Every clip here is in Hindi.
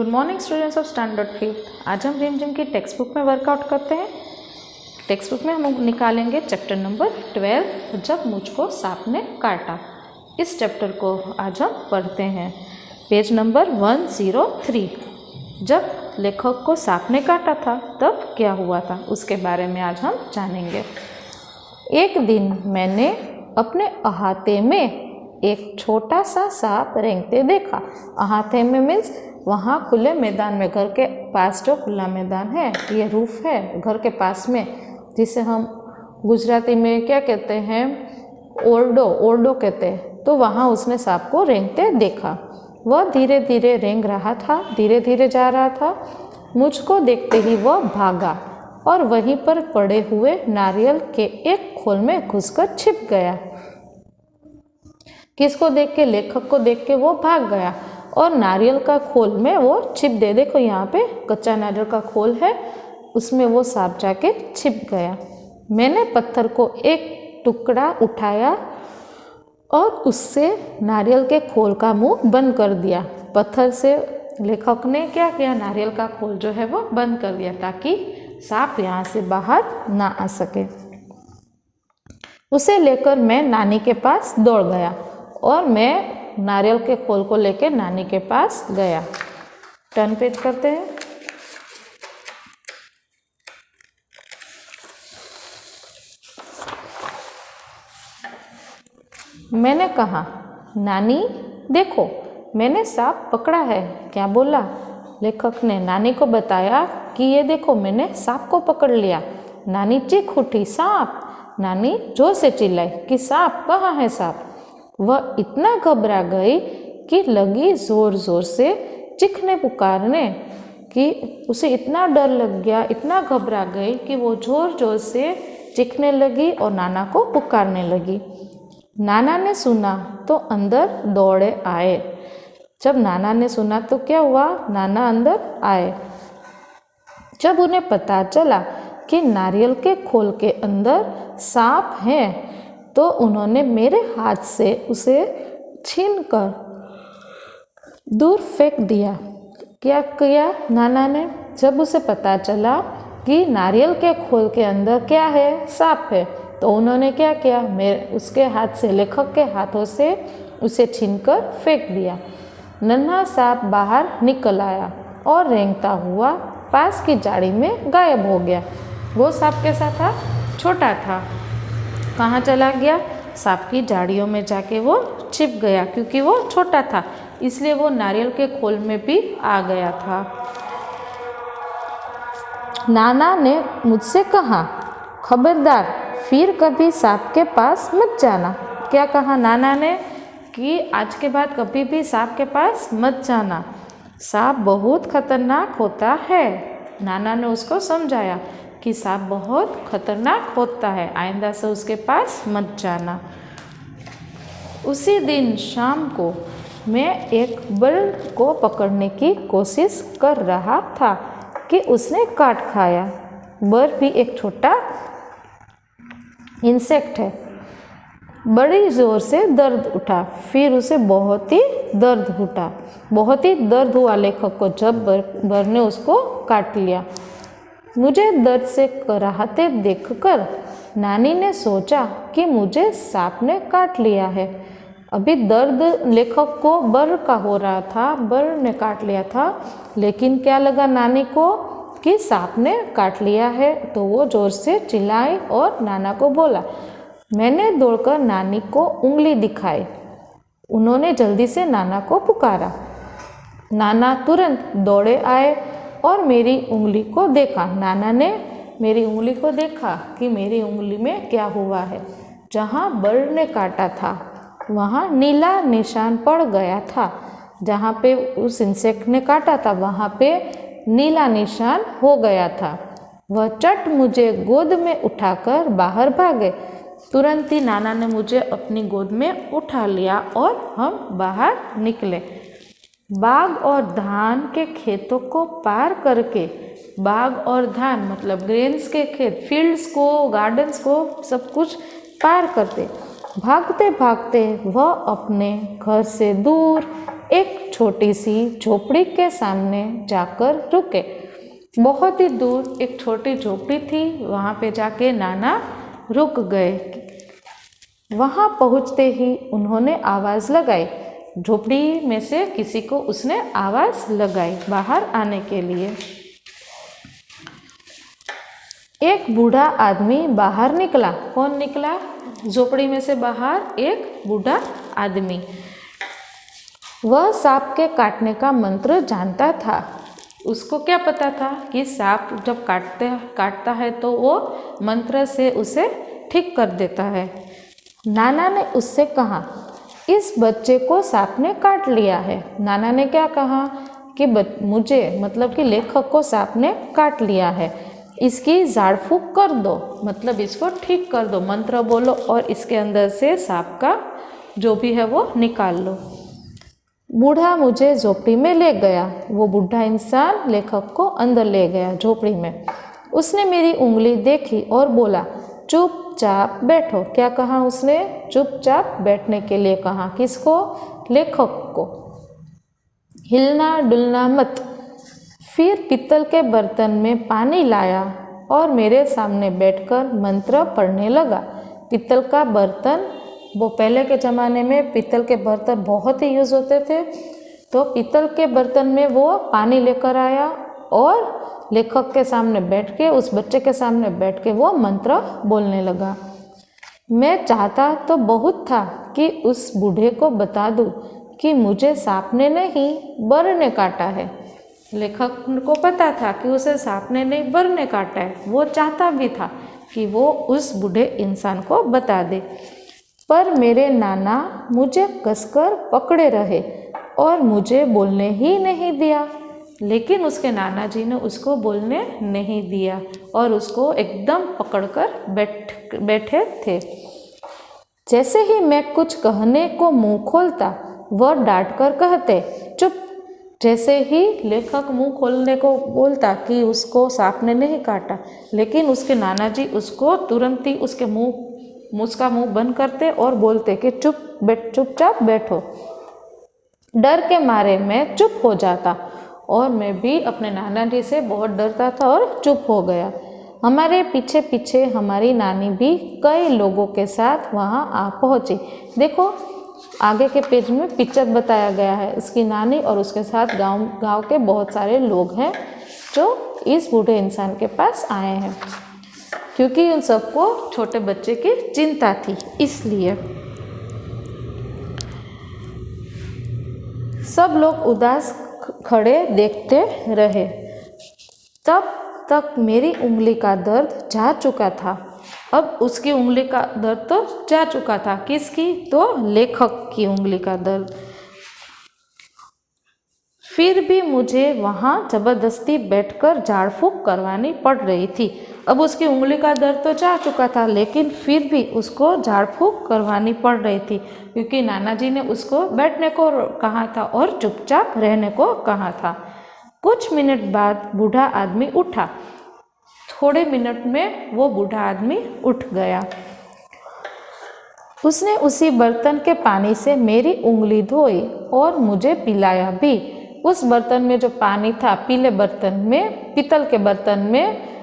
Good morning students of standard 5th। आज हम रिमझिम की टेक्स्ट बुक में वर्कआउट करते हैं। टेक्स्ट बुक में हम निकालेंगे चैप्टर नंबर 12, जब मुझको सांप ने काटा। इस चैप्टर को आज हम पढ़ते हैं। Page number 103। जब लेखक को सांप ने काटा था तब क्या हुआ था, उसके बारे में आज हम जानेंगे। एक दिन मैंने अपने अहाते में एक छोटा सा सांप रेंगते देखा। अहाते में मीन्स वहाँ खुले मैदान में, घर के पास जो खुला मैदान है, ये रूफ है घर के पास में, जिसे हम गुजराती में क्या कहते हैं, ओरडो कहते हैं। तो वहाँ उसने सांप को रेंगते देखा। वह धीरे धीरे रेंग रहा था, धीरे धीरे जा रहा था। मुझको देखते ही वह भागा और वहीं पर पड़े हुए नारियल के एक खोल में घुसकर छिप गया। किसको देख के? लेखक को देख के वो भाग गया और नारियल का खोल में वो छिप गए। देखो यहाँ पे कच्चा नारियल का खोल है, उसमें वो सांप जाके छिप गया। मैंने पत्थर को एक टुकड़ा उठाया और उससे नारियल के खोल का मुंह बंद कर दिया। पत्थर से लेखक ने क्या किया, नारियल का खोल जो है वो बंद कर दिया ताकि सांप यहाँ से बाहर ना आ सके। उसे लेकर मैं नानी के पास दौड़ गया और मैं नारियल के खोल को लेकर नानी के पास गया। टर्न पेज करते हैं। मैंने कहा, नानी देखो मैंने सांप पकड़ा है। क्या बोला? लेखक ने नानी को बताया कि ये देखो मैंने सांप को पकड़ लिया। नानी चीख उठी, सांप! नानी जोर से चिल्लाई कि सांप कहाँ है सांप। वह इतना घबरा गई कि लगी जोर जोर से चीखने पुकारने कि उसे इतना डर लग गया, इतना घबरा गई कि वो जोर जोर से चीखने लगी और नाना को पुकारने लगी। नाना ने सुना तो अंदर दौड़े आए। जब नाना ने सुना तो क्या हुआ, नाना अंदर आए। जब उन्हें पता चला कि नारियल के खोल के अंदर सांप है तो उन्होंने मेरे हाथ से उसे छीनकर दूर फेंक दिया। क्या किया नाना ने? जब उसे पता चला कि नारियल के खोल के अंदर क्या है, सांप है, तो उन्होंने क्या किया, उसके हाथ से, लेखक के हाथों से उसे छीनकर फेंक दिया। नन्हा सांप बाहर निकल आया और रेंगता हुआ पास की झाड़ी में गायब हो गया। वो सांप कैसा था? छोटा था। कहाँ चला गया? सांप की झाड़ियों में जाके वो छिप गया। क्योंकि वो छोटा था इसलिए वो नारियल के खोल में भी आ गया था। नाना ने मुझसे कहा, खबरदार फिर कभी सांप के पास मत जाना। क्या कहा नाना ने? कि आज के बाद कभी भी सांप के पास मत जाना, सांप बहुत खतरनाक होता है। नाना ने उसको समझाया कि सांप बहुत खतरनाक होता है, आइंदा से उसके पास मत जाना। उसी दिन शाम को मैं एक बर्ड को पकड़ने की कोशिश कर रहा था कि उसने काट खाया। बर्ड भी एक छोटा इंसेक्ट है। बड़ी जोर से दर्द उठा, फिर उसे बहुत ही दर्द उठा, बहुत ही दर्द हुआ लेखक को जब बर्ड ने उसको काट लिया। मुझे दर्द से कराहते देखकर नानी ने सोचा कि मुझे सांप ने काट लिया है। अभी दर्द लेखक को बर्ड का हो रहा था, बर्ड ने काट लिया था, लेकिन क्या लगा नानी को कि सांप ने काट लिया है। तो वो जोर से चिल्लाई और नाना को बोला। मैंने दौड़कर नानी को उंगली दिखाई। उन्होंने जल्दी से नाना को पुकारा। नाना तुरंत दौड़े आए और मेरी उंगली को देखा। नाना ने मेरी उंगली को देखा कि मेरी उंगली में क्या हुआ है। जहाँ बर्ड ने काटा था वहाँ नीला निशान पड़ गया था। जहाँ पे उस इंसेक्ट ने काटा था वहाँ पे नीला निशान हो गया था। वह चट मुझे गोद में उठाकर बाहर भागे। तुरंत ही नाना ने मुझे अपनी गोद में उठा लिया और हम बाहर निकले। बाग और धान के खेतों को पार करके, बाग और धान मतलब ग्रेन्स के खेत, फील्ड्स को, गार्डन्स को, सब कुछ पार करते भागते भागते वह अपने घर से दूर एक छोटी सी झोपड़ी के सामने जाकर रुके। बहुत ही दूर एक छोटी झोपड़ी थी, वहाँ पे जाके नाना रुक गए। वहाँ पहुँचते ही उन्होंने आवाज़ लगाई। झोपड़ी में से किसी को उसने आवाज़ लगाई बाहर आने के लिए। एक बूढ़ा आदमी बाहर निकला। कौन निकला? झोपड़ी में से बाहर एक बूढ़ा आदमी। वह सांप के काटने का मंत्र जानता था। उसको क्या पता था कि सांप जब काटता है तो वो मंत्र से उसे ठीक कर देता है। नाना ने उससे कहा, इस बच्चे को सांप ने काट लिया है। नाना ने क्या कहा कि मुझे मतलब कि लेखक को सांप ने काट लिया है, इसकी झाड़ फूक कर दो, मतलब इसको ठीक कर दो, मंत्र बोलो और इसके अंदर से सांप का जो भी है वो निकाल लो। बूढ़ा मुझे झोपड़ी में ले गया। वो बूढ़ा इंसान लेखक को अंदर ले गया झोपड़ी में। उसने मेरी उंगली देखी और बोला, चुपचाप बैठो। क्या कहा उसने? चुपचाप बैठने के लिए कहा। किसको? लेखक को। हिलना डुलना मत। फिर पीतल के बर्तन में पानी लाया और मेरे सामने बैठकर मंत्र पढ़ने लगा। पीतल का बर्तन, वो पहले के ज़माने में पीतल के बर्तन बहुत ही यूज़ होते थे, तो पीतल के बर्तन में वो पानी लेकर आया और लेखक के सामने बैठ के, उस बच्चे के सामने बैठ के वो मंत्र बोलने लगा। मैं चाहता तो बहुत था कि उस बूढ़े को बता दूं कि मुझे सांप ने नहीं बर ने काटा है। लेखक को पता था कि उसे सांप ने नहीं बर ने काटा है। वो चाहता भी था कि वो उस बूढ़े इंसान को बता दे, पर मेरे नाना मुझे कसकर पकड़े रहे और मुझे बोलने ही नहीं दिया। लेकिन उसके नाना जी ने उसको बोलने नहीं दिया और उसको एकदम पकड़कर बैठे थे। जैसे ही मैं कुछ कहने को मुंह खोलता, वह डांट कर कहते, चुप। जैसे ही लेखक मुंह खोलने को बोलता कि उसको सांप ने नहीं काटा, लेकिन उसके नाना जी उसको तुरंत ही उसका मुंह बंद करते और बोलते कि चुपचाप बैठो। डर के मारे मैं चुप हो जाता और मैं भी अपने नाना जी से बहुत डरता था और चुप हो गया। हमारे पीछे पीछे हमारी नानी भी कई लोगों के साथ वहाँ आ पहुँची। देखो आगे के पेज में पिक्चर बताया गया है। उसकी नानी और उसके साथ गांव के बहुत सारे लोग हैं जो इस बूढ़े इंसान के पास आए हैं, क्योंकि उन सबको छोटे बच्चे की चिंता थी। इसलिए सब लोग उदास खड़े देखते रहे। तब तक मेरी उंगली का दर्द जा चुका था। अब उसकी उंगली का दर्द तो जा चुका था। किसकी? तो लेखक की उंगली का दर्द। फिर भी मुझे वहाँ ज़बरदस्ती बैठकर झाड़ फूक करवानी पड़ रही थी। अब उसकी उंगली का दर्द तो जा चुका था, लेकिन फिर भी उसको झाड़ फूक करवानी पड़ रही थी, क्योंकि नाना जी ने उसको बैठने को कहा था और चुपचाप रहने को कहा था। कुछ मिनट बाद बूढ़ा आदमी उठा। थोड़े मिनट में वो बूढ़ा आदमी उठ गया। उसने उसी बर्तन के पानी से मेरी उंगली धोई और मुझे पिलाया भी। उस बर्तन में जो पानी था, पीले बर्तन में, पीतल के बर्तन में,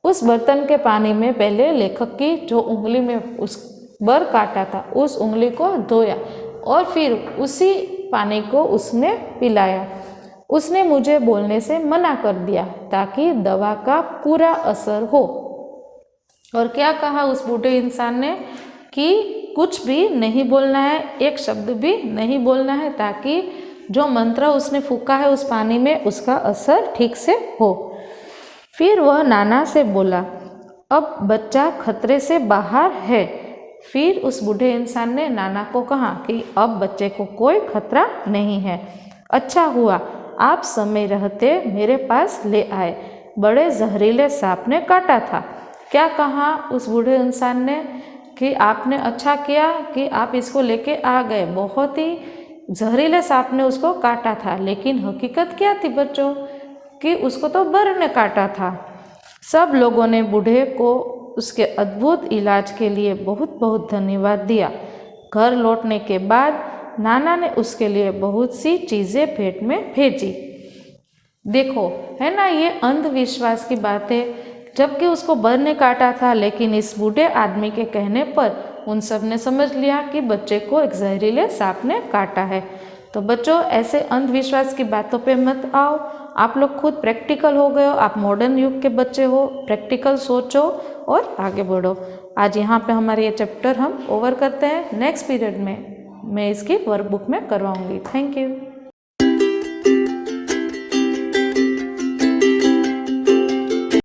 उस बर्तन के पानी में पहले लेखक की जो उंगली में उस बर काटा था उस उंगली को धोया और फिर उसी पानी को उसने पिलाया। उसने मुझे बोलने से मना कर दिया ताकि दवा का पूरा असर हो। और क्या कहा उस बूढ़े इंसान ने कि कुछ भी नहीं बोलना है, एक शब्द भी नहीं बोलना है, ताकि जो मंत्र उसने फूका है उस पानी में उसका असर ठीक से हो। फिर वह नाना से बोला, अब बच्चा खतरे से बाहर है। फिर उस बूढ़े इंसान ने नाना को कहा कि अब बच्चे को कोई खतरा नहीं है। अच्छा हुआ आप समय रहते मेरे पास ले आए, बड़े जहरीले सांप ने काटा था। क्या कहा उस बूढ़े इंसान ने कि आपने अच्छा किया कि आप इसको लेके आ गए, बहुत ही जहरीले सांप ने उसको काटा था। लेकिन हकीकत क्या थी बच्चों कि उसको तो बर ने काटा था। सब लोगों ने बूढ़े को उसके अद्भुत इलाज के लिए बहुत बहुत धन्यवाद दिया। घर लौटने के बाद नाना ने उसके लिए बहुत सी चीज़ें भेंट में भेजी। देखो, है ना, ये अंधविश्वास की बात है। जबकि उसको बर ने काटा था, लेकिन इस बूढ़े आदमी के कहने पर उन सब ने समझ लिया कि बच्चे को एक जहरीले सांप ने काटा है। तो बच्चों, ऐसे अंधविश्वास की बातों पे मत आओ। आप लोग खुद प्रैक्टिकल हो गए हो, आप मॉडर्न युग के बच्चे हो, प्रैक्टिकल सोचो और आगे बढ़ो। आज यहाँ पे हमारे ये चैप्टर हम ओवर करते हैं। नेक्स्ट पीरियड में मैं इसकी वर्कबुक में करवाऊँगी। Thank you.